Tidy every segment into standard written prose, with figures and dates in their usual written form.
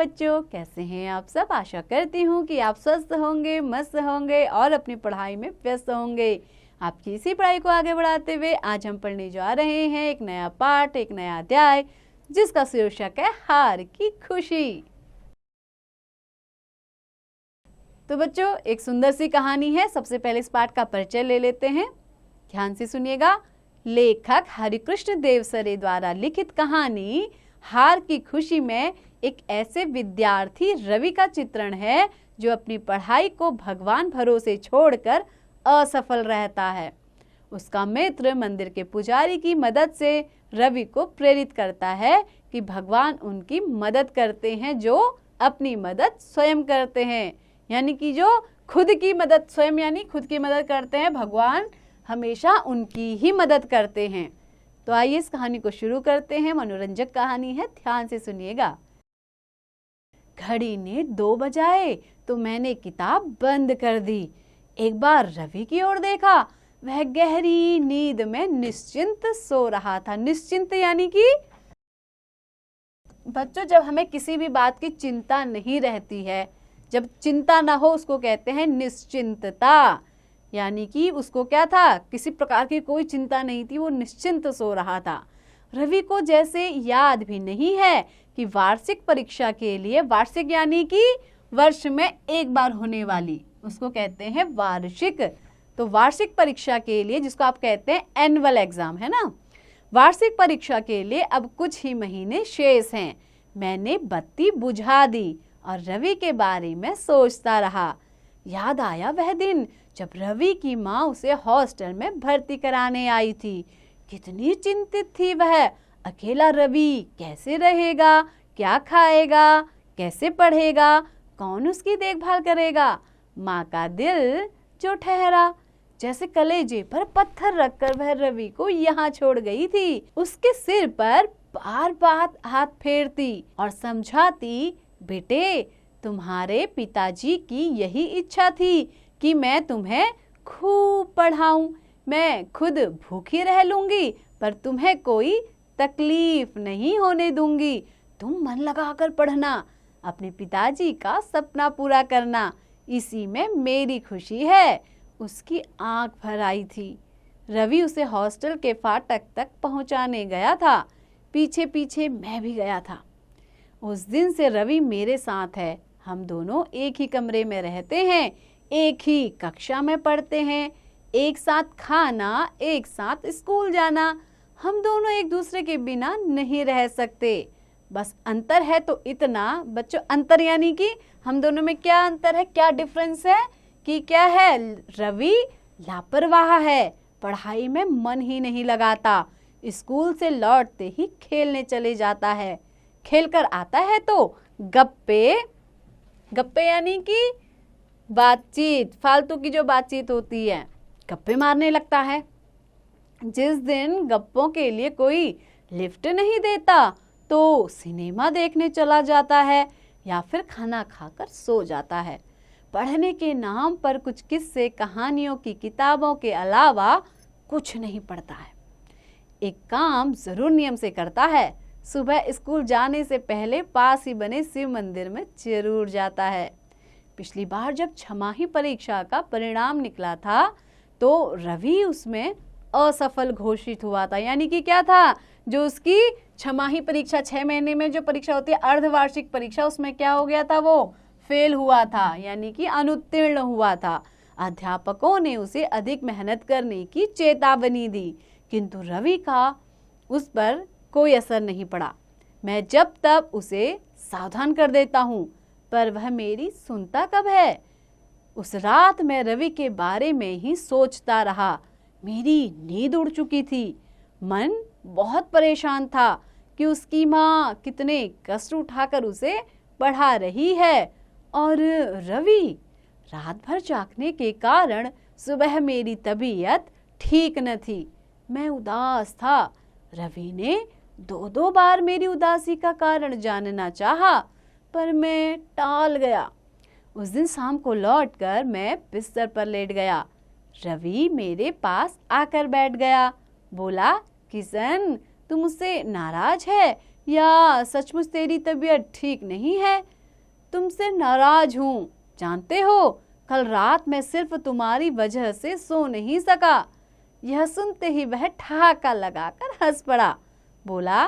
बच्चों, कैसे हैं आप सब। आशा करती हूँ कि आप स्वस्थ होंगे, मस्त होंगे और अपनी पढ़ाई में व्यस्त होंगे। आपकी इसी पढ़ाई को आगे बढ़ाते हुए आज हम पढ़ने जा रहे हैं एक नया पाठ, एक नया अध्याय, जिसका शीर्षक है हार की खुशी। तो बच्चों, एक सुंदर सी कहानी है। सबसे पहले इस पाठ का परिचय ले लेते हैं। ध्यान से सुनिएगा। लेखक हरिकृष्ण देवसरे द्वारा लिखित कहानी हार की खुशी में एक ऐसे विद्यार्थी रवि का चित्रण है जो अपनी पढ़ाई को भगवान भरोसे छोड़कर असफल रहता है। उसका मित्र मंदिर के पुजारी की मदद से रवि को प्रेरित करता है कि भगवान उनकी मदद करते हैं जो अपनी मदद स्वयं करते हैं, यानी कि जो खुद की मदद स्वयं यानी खुद की मदद करते हैं, भगवान हमेशा उनकी ही मदद करते हैं। तो आइए इस कहानी को शुरू करते हैं। मनोरंजक कहानी है, ध्यान से सुनिएगा। घड़ी ने 2 बजाए तो मैंने किताब बंद कर दी। एक बार रवि की ओर देखा। वह गहरी नींद में निश्चिंत सो रहा था। निश्चिंत यानी कि बच्चों, जब हमें किसी भी बात की चिंता नहीं रहती है, जब चिंता ना हो, उसको कहते हैं निश्चिंतता। यानी कि उसको क्या था, किसी प्रकार की कोई चिंता नहीं थी, वो निश्चिंत सो रहा था। रवि को जैसे याद भी नहीं है कि वार्षिक परीक्षा के लिए, वार्षिक यानी कि वर्ष में एक बार होने वाली, उसको कहते हैं वार्षिक। तो वार्षिक परीक्षा के लिए, जिसको आप कहते हैं एनुअल एग्जाम, है ना, वार्षिक परीक्षा के लिए अब कुछ ही महीने शेष हैं। मैंने बत्ती बुझा दी और रवि के बारे में सोचता रहा। याद आया वह दिन जब रवि की माँ उसे हॉस्टल में भर्ती कराने आई थी। कितनी चिंतित थी वह। अकेला रवि कैसे रहेगा, क्या खाएगा, कैसे पढ़ेगा, कौन उसकी देखभाल करेगा। माँ का दिल जो ठहरा, जैसे कलेजे पर पत्थर रखकर वह रवि को यहाँ छोड़ गई थी। उसके सिर पर बार बार हाथ फेरती और समझाती, बेटे, तुम्हारे पिताजी की यही इच्छा थी कि मैं तुम्हें खूब पढ़ाऊं। मैं खुद भूखी रह लूंगी पर तुम्हें कोई तकलीफ नहीं होने दूंगी। तुम मन लगाकर पढ़ना, अपने पिताजी का सपना पूरा करना, इसी में मेरी खुशी है। उसकी आंख भर आई थी। रवि उसे हॉस्टल के फाटक तक पहुंचाने गया था। पीछे पीछे मैं भी गया था। उस दिन से रवि मेरे साथ है। हम दोनों एक ही कमरे में रहते हैं, एक ही कक्षा में पढ़ते हैं, एक साथ खाना, एक साथ स्कूल जाना। हम दोनों एक दूसरे के बिना नहीं रह सकते। बस अंतर है तो इतना बच्चों, अंतर यानी कि हम दोनों में क्या अंतर है, क्या डिफरेंस है कि क्या है, रवि लापरवाह है, पढ़ाई में मन ही नहीं लगाता, स्कूल से लौटते ही खेलने चले जाता है, खेलकर आता है तो गप्पे, गप्पे यानी कि बातचीत, फालतू की जो बातचीत होती है, गप्पे मारने लगता है। जिस दिन गप्पों के लिए कोई लिफ्ट नहीं देता तो सिनेमा देखने चला जाता है या फिर खाना खाकर सो जाता है। पढ़ने के नाम पर कुछ किस्से कहानियों की किताबों के अलावा कुछ नहीं पढ़ता है। एक काम जरूर नियम से करता है, सुबह स्कूल जाने से पहले पास ही बने शिव मंदिर में जरूर जाता है। पिछली बार जब छमाही परीक्षा का परिणाम निकला था तो रवि उसमें असफल घोषित हुआ था। यानी कि क्या था, जो उसकी छमाही परीक्षा, 6 महीने में जो परीक्षा होती है अर्धवार्षिक परीक्षा, उसमें क्या हो गया था, वो फेल हुआ था, यानी कि अनुत्तीर्ण हुआ था। अध्यापकों ने उसे अधिक मेहनत करने की चेतावनी दी, किंतु रवि का उस पर कोई असर नहीं पड़ा। मैं जब तब उसे सावधान कर देता हूँ, पर वह मेरी सुनता कब है। उस रात मैं रवि के बारे में ही सोचता रहा। मेरी नींद उड़ चुकी थी। मन बहुत परेशान था कि उसकी माँ कितने कष्ट उठाकर उसे पढ़ा रही है और रवि रात भर जागने के कारण सुबह मेरी तबीयत ठीक न थी। मैं उदास था। रवि ने 2 बार मेरी उदासी का कारण जानना चाहा, पर मैं टाल गया। उस दिन शाम को लौटकर मैं बिस्तर पर लेट गया। रवि मेरे पास आकर बैठ गया। बोला, किशन, तुम मुझसे नाराज है या सचमुच तेरी तबीयत ठीक नहीं है? तुमसे नाराज हूँ। जानते हो, कल रात मैं सिर्फ तुम्हारी वजह से सो नहीं सका। यह सुनते ही वह ठहाका लगाकर हंस पड़ा। बोला,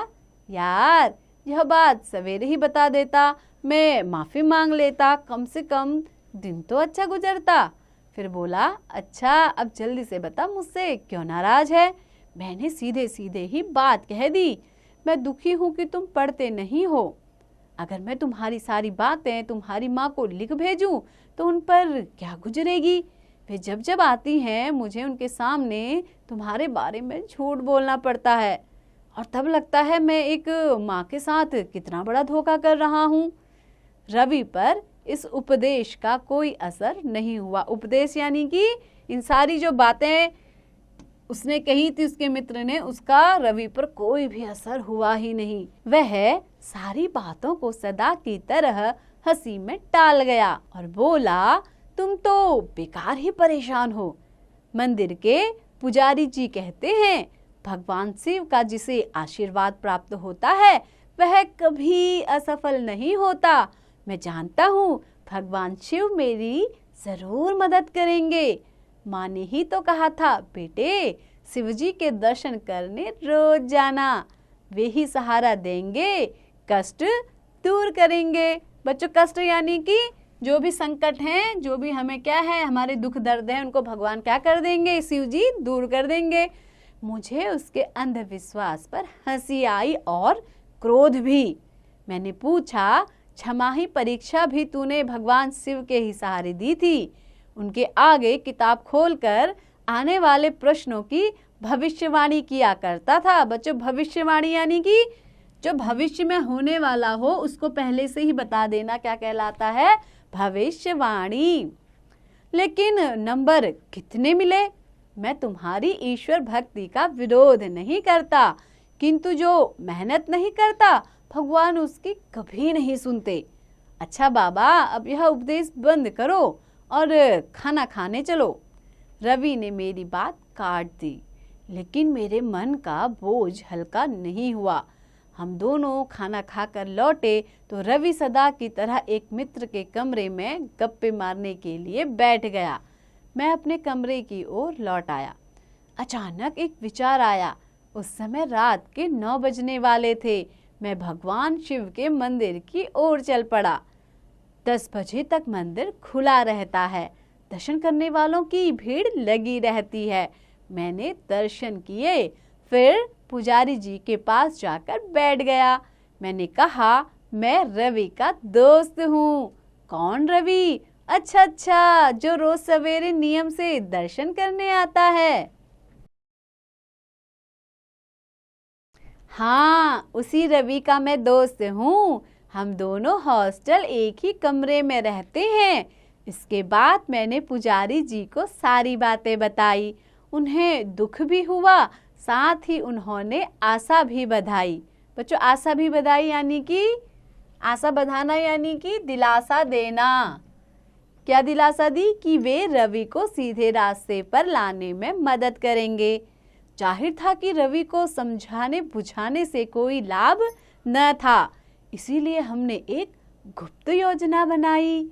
यार यह बात सवेरे ही बता देता, मैं माफ़ी मांग लेता, कम से कम दिन तो अच्छा गुजरता। फिर बोला, अच्छा अब जल्दी से बता मुझसे क्यों नाराज है? मैंने सीधे सीधे ही बात कह दी। मैं दुखी हूँ कि तुम पढ़ते नहीं हो। अगर मैं तुम्हारी सारी बातें तुम्हारी माँ को लिख भेजूं तो उन पर क्या गुजरेगी? वे जब जब आती हैं मुझे उनके सामने तुम्हारे बारे में झूठ बोलना पड़ता है और तब लगता है मैं एक माँ के साथ कितना बड़ा धोखा कर रहा हूँ। रवि पर इस उपदेश का कोई असर नहीं हुआ। उपदेश यानी कि इन सारी जो बातें उसने कही थी उसके मित्र ने, उसका रवि पर कोई भी असर हुआ ही नहीं। वह सारी बातों को सदा की तरह हंसी में टाल गया और बोला, तुम तो बेकार ही परेशान हो। मंदिर के पुजारी जी कहते हैं, भगवान शिव का जिसे आशीर्वाद प्राप्त होता है वह कभी असफल नहीं होता। मैं जानता हूँ भगवान शिव मेरी जरूर मदद करेंगे। माँ ने ही तो कहा था, बेटे शिवजी के दर्शन करने रोज जाना, वे ही सहारा देंगे, कष्ट दूर करेंगे। बच्चों, कष्ट यानी कि जो भी संकट हैं, जो भी हमें क्या है, हमारे दुख दर्द हैं, उनको भगवान क्या कर देंगे? शिवजी दूर कर देंगे। मुझे उसके अंधविश्वास पर हंसी आई और क्रोध भी। मैंने पूछा, छमाही परीक्षा भी तूने भगवान शिव के ही सहारे दी थी। उनके आगे किताब खोलकर आने वाले प्रश्नों की भविष्यवाणी किया करता था। बच्चों, भविष्यवाणी यानी कि जो भविष्य में होने वाला हो उसको पहले से ही बता देना क्या कहलाता है? भविष्यवाणी। लेकिन नंबर कितने मिले? मैं तुम्हारी ईश्वर भक्ति का विरोध नहीं करता, किंतु जो मेहनत नहीं करता भगवान उसकी कभी नहीं सुनते। अच्छा बाबा, अब यह उपदेश बंद करो और खाना खाने चलो। रवि ने मेरी बात काट दी, लेकिन मेरे मन का बोझ हल्का नहीं हुआ। हम दोनों खाना खाकर लौटे तो रवि सदा की तरह एक मित्र के कमरे में गप्पे मारने के लिए बैठ गया। मैं अपने कमरे की ओर लौट आया। अचानक एक विचार आया। उस समय रात के 9 बजने वाले थे। मैं भगवान शिव के मंदिर की ओर चल पड़ा। 10 बजे तक मंदिर खुला रहता है। दर्शन करने वालों की भीड़ लगी रहती है। मैंने दर्शन किए, फिर पुजारी जी के पास जाकर बैठ गया। मैंने कहा, मैं रवि का दोस्त हूँ। कौन रवि? अच्छा, जो रोज सवेरे नियम से दर्शन करने आता है। हाँ, उसी रवि का मैं दोस्त हूँ। हम दोनों हॉस्टल एक ही कमरे में रहते हैं। इसके बाद मैंने पुजारी जी को सारी बातें बताई। उन्हें दुख भी हुआ, साथ ही उन्होंने आशा भी बधाई। बच्चों, आशा भी बधाई यानी कि आशा बधाना यानी कि दिलासा देना। क्या दिलासा दी? कि वे रवि को सीधे रास्ते पर लाने में मदद करेंगे। जाहिर था कि रवि को समझाने बुझाने से कोई लाभ न था, इसीलिए हमने एक गुप्त योजना बनाई।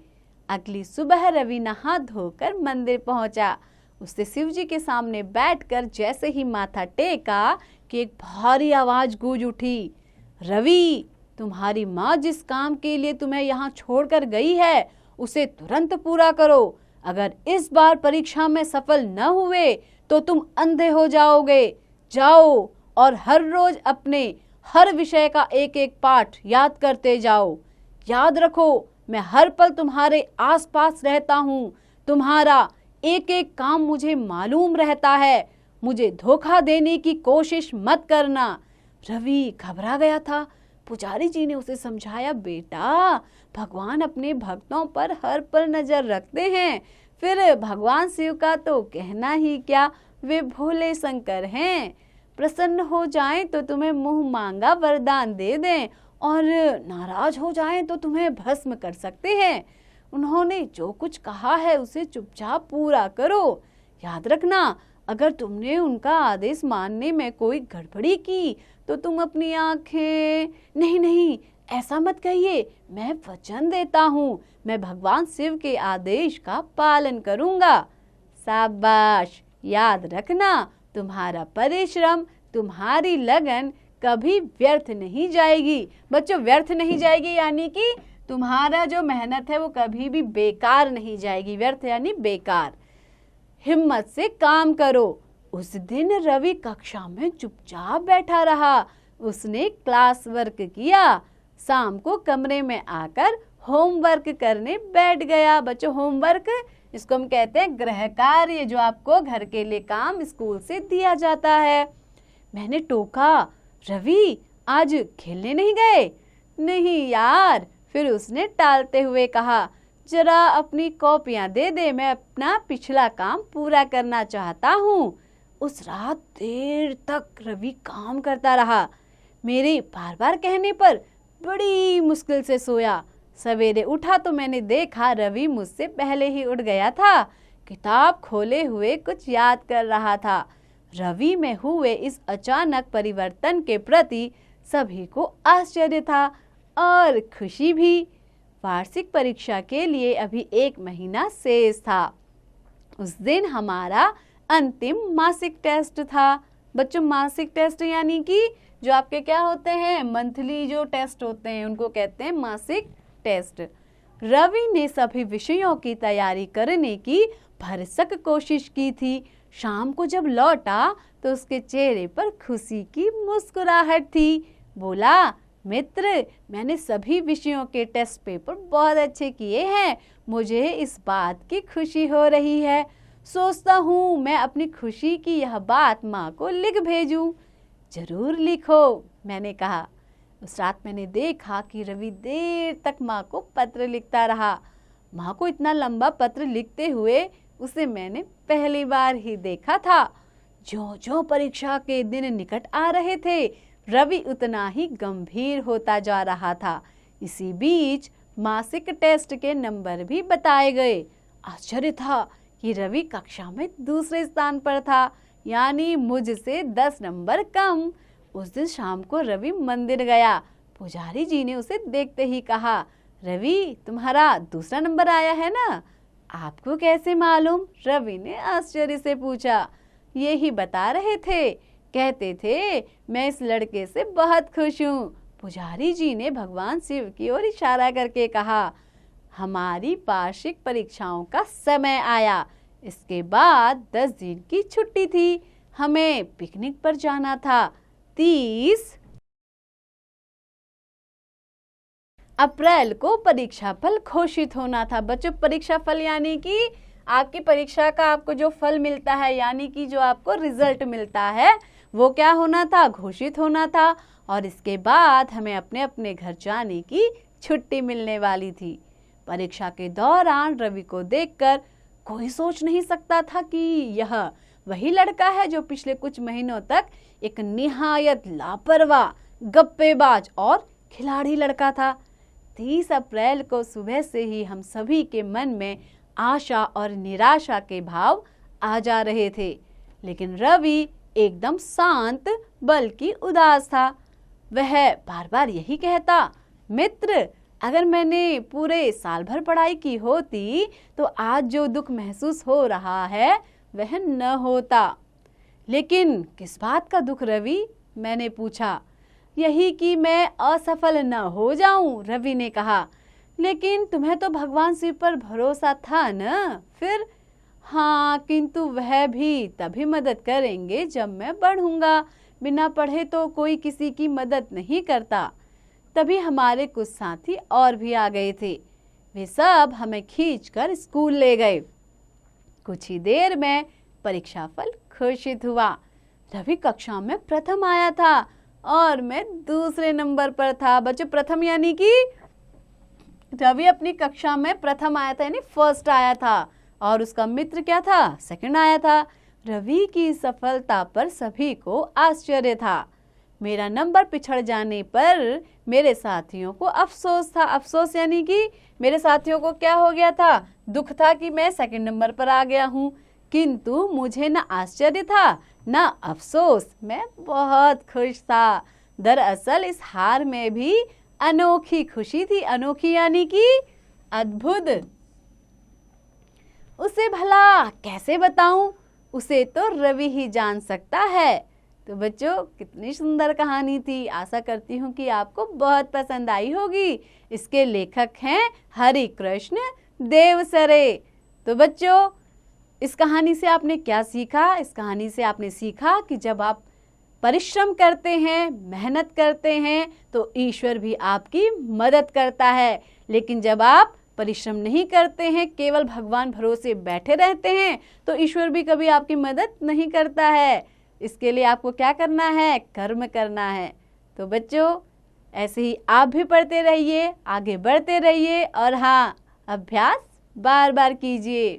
अगली सुबह रवि नहा धोकर मंदिर पहुंचा। उसने शिवजी के सामने बैठकर जैसे ही माथा टेका कि एक भारी आवाज गूंज उठी, रवि, तुम्हारी माँ जिस काम के लिए तुम्हें यहाँ छोड़कर गई है उसे तुरंत पूरा करो। अगर इस बार परीक्षा में सफल न हुए तो तुम अंधे हो जाओगे। जाओ और हर रोज अपने हर विषय का एक एक पाठ याद करते जाओ। याद रखो, मैं हर पल तुम्हारे आसपास रहता हूँ। तुम्हारा एक एक काम मुझे मालूम रहता है। मुझे धोखा देने की कोशिश मत करना। रवि घबरा गया था। पुजारी जी ने उसे समझाया, बेटा, भगवान अपने भक्तों पर हर पल नजर रखते हैं। फिर भगवान शिव का तो कहना ही क्या, वे भोले शंकर हैं। प्रसन्न हो जाएं तो तुम्हें मुंह मांगा वरदान दे दें और नाराज हो जाएं तो तुम्हें भस्म कर सकते हैं। उन्होंने जो कुछ कहा है उसे चुपचाप पूरा करो। याद रखना, अगर तुमने उनका आदेश मानने में कोई गड़बड़ी की तो तुम अपनी आंखें। नहीं नहीं, ऐसा मत कहिए, मैं वचन देता हूँ, मैं भगवान शिव के आदेश का पालन करूँगा। शाबाश, याद रखना, तुम्हारा परिश्रम, तुम्हारी लगन कभी व्यर्थ नहीं जाएगी। बच्चों, व्यर्थ नहीं जाएगी यानी कि तुम्हारा जो मेहनत है वो कभी भी बेकार नहीं जाएगी। व्यर्थ यानी बेकार। हिम्मत से काम करो। उस दिन रवि कक्षा में चुपचाप बैठा रहा। उसने क्लास वर्क किया। शाम को कमरे में आकर होमवर्क करने बैठ गया। बच्चों, होमवर्क इसको हम कहते हैं गृह कार्य, जो आपको घर के लिए काम स्कूल से दिया जाता है। मैंने टोका, रवि आज खेलने नहीं गए? नहीं यार। फिर उसने टालते हुए कहा, जरा अपनी कॉपियां दे दे, मैं अपना पिछला काम पूरा करना चाहता हूँ। उस रात देर तक रवि काम करता रहा। मेरे बार बार कहने पर बड़ी मुश्किल से सोया। सवेरे उठा तो मैंने देखा रवि मुझसे पहले ही उठ गया था। किताब खोले हुए कुछ याद कर रहा था। रवि में हुए इस अचानक परिवर्तन के प्रति सभी को आश्चर्य था और खुशी भी। वार्षिक परीक्षा के लिए अभी 1 महीना शेष था। उस दिन हमारा अंतिम मासिक टेस्ट था। बच्चों, मासिक टेस्ट यानी कि जो आपके क्या होते हैं, मंथली जो टेस्ट होते हैं उनको कहते हैं मासिक टेस्ट। रवि ने सभी विषयों की तैयारी करने की भरसक कोशिश की थी। शाम को जब लौटा तो उसके चेहरे पर खुशी की मुस्कुराहट थी। बोला, मित्र, मैंने सभी विषयों के टेस्ट पेपर बहुत अच्छे किए हैं। मुझे इस बात की खुशी हो रही है। सोचता हूँ मैं अपनी खुशी की यह बात माँ को लिख भेजूं। जरूर लिखो, मैंने कहा। उस रात मैंने देखा कि रवि देर तक माँ को पत्र लिखता रहा। माँ को इतना लंबा पत्र लिखते हुए उसे मैंने पहली बार ही देखा था। जो जो परीक्षा के दिन निकट आ रहे थे, रवि उतना ही गंभीर होता जा रहा था। इसी बीच मासिक टेस्ट के नंबर भी बताए गए। आश्चर्य था कि रवि कक्षा में दूसरे स्थान पर था, यानी मुझसे 10 नंबर कम। उस दिन शाम को रवि मंदिर गया। पुजारी जी ने उसे देखते ही कहा, रवि, तुम्हारा दूसरा नंबर आया है ना? आपको कैसे मालूम? रवि ने आश्चर्य से पूछा। यही बता रहे थे, कहते थे मैं इस लड़के से बहुत खुश हूँ। पुजारी जी ने भगवान शिव की ओर इशारा करके कहा, हमारी वार्षिक परीक्षाओं का समय आया। इसके बाद 10 दिन की छुट्टी थी। हमें पिकनिक पर जाना था। 30 अप्रैल को परीक्षा फल घोषित होना था। बच्चों, परीक्षा फल यानी कि आपकी परीक्षा का आपको जो फल मिलता है, यानी कि जो आपको रिजल्ट मिलता है, वो क्या होना था? घोषित होना था। और इसके बाद हमें अपने अपने घर जाने की छुट्टी मिलने वाली थी। परीक्षा के दौरान रवि को देखकर कोई सोच नहीं सकता था कि यह वही लड़का है जो पिछले कुछ महीनों तक एक निहायत लापरवाह, गप्पेबाज और खिलाड़ी लड़का था। 30 अप्रैल को सुबह से ही हम सभी के मन में आशा और निराशा के भाव आ जा रहे थे, लेकिन रवि एकदम शांत बल्कि उदास था। वह बार बार यही कहता, मित्र, अगर मैंने पूरे साल भर पढ़ाई की होती तो आज जो दुख महसूस हो रहा है वह न होता। लेकिन किस बात का दुख रवि? मैंने पूछा। यही कि मैं असफल न हो जाऊं, रवि ने कहा। लेकिन तुम्हें तो भगवान शिव पर भरोसा था न? फिर? हाँ, किंतु वह भी तभी मदद करेंगे जब मैं बढ़ूंगा। बिना पढ़े तो कोई किसी की मदद नहीं करता। तभी हमारे कुछ साथी और भी आ गए थे। वे सब हमें खींचकर स्कूल ले गए। कुछ ही देर में परीक्षा फल घोषित हुआ। रवि कक्षा में प्रथम आया था और मैं दूसरे नंबर पर था। बच्चों, प्रथम यानी कि रवि अपनी कक्षा में प्रथम आया था, यानी फर्स्ट आया था, और उसका मित्र क्या था? सेकंड आया था। रवि की सफलता पर सभी को आश्चर्य था। मेरा नंबर पिछड़ जाने पर मेरे साथियों को अफसोस था। अफसोस यानी कि मेरे साथियों को क्या हो गया था? दुख था कि मैं सेकंड नंबर पर आ गया हूँ। किंतु मुझे न आश्चर्य था न अफसोस, मैं बहुत खुश था। दरअसल इस हार में भी अनोखी खुशी थी। अनोखी यानी कि अद्भुत। उसे भला कैसे बताऊं, उसे तो रवि ही जान सकता है। तो बच्चों, कितनी सुंदर कहानी थी। आशा करती हूँ कि आपको बहुत पसंद आई होगी। इसके लेखक हैं हरि कृष्ण देवसरे। तो बच्चों, इस कहानी से आपने क्या सीखा? इस कहानी से आपने सीखा कि जब आप परिश्रम करते हैं, मेहनत करते हैं, तो ईश्वर भी आपकी मदद करता है। लेकिन जब आप परिश्रम नहीं करते हैं, केवल भगवान भरोसे बैठे रहते हैं, तो ईश्वर भी कभी आपकी मदद नहीं करता है। इसके लिए आपको क्या करना है? कर्म करना है। तो बच्चों, ऐसे ही आप भी पढ़ते रहिए, आगे बढ़ते रहिए और हाँ, अभ्यास बार बार कीजिए।